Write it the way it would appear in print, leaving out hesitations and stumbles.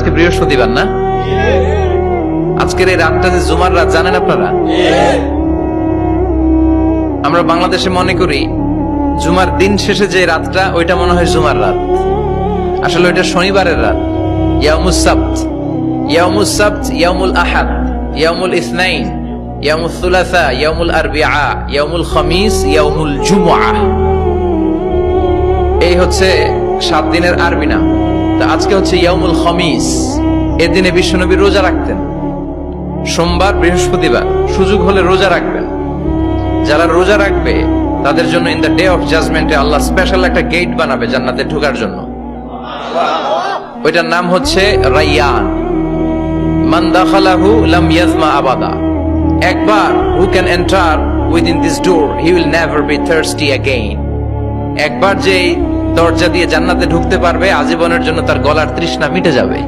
আজকে বৃহস্পতিবার না? আজকের এই রাতটা যে জুমার রাত জানেন আপনারা? আমরা বাংলাদেশে মনে করি জুমার দিন শেষে যে রাতটা ওইটা মনে হয় জুমার রাত, আসলে ওইটা শনিবারের রাত। ইয়াউমুস সাবত, ইয়াউমুস সাবত, ইয়াউমুল আহাদ, ইয়াউমুল ইসনাইন, ইয়াউমুল সুলাসা, ইয়াউমুল আরবিআ, ইয়াউমুল খামিস, ইয়াউমুল জুমআ। এই হচ্ছে 7 দিনের আরবি নাম। তা আজকে হচ্ছে ইয়াউমুল খামিস। এর দিনে বিশ্বনবী রোজা রাখতেন, সোমবার বৃহস্পতিবার সুযোগ হলে রোজা রাখবেন। যারা রোজা রাখবে তাদের জন্য ইন দ্য ডে অফ জাজমেন্টে আল্লাহ স্পেশাল একটা গেট বানাবে জান্নাতে ঢোকার জন্য। ওইটার নাম হচ্ছে রাইয়ান। মান দাখালাহু লাম ইয়াজমা আবাদা। একবার who can enter within this door he will never be thirsty again. একবার যে দরজা দিয়ে জান্নাতে ঢুকতে পারবে আজীবনের জন্য তার গলার তৃষ্ণা মিটে যাবে।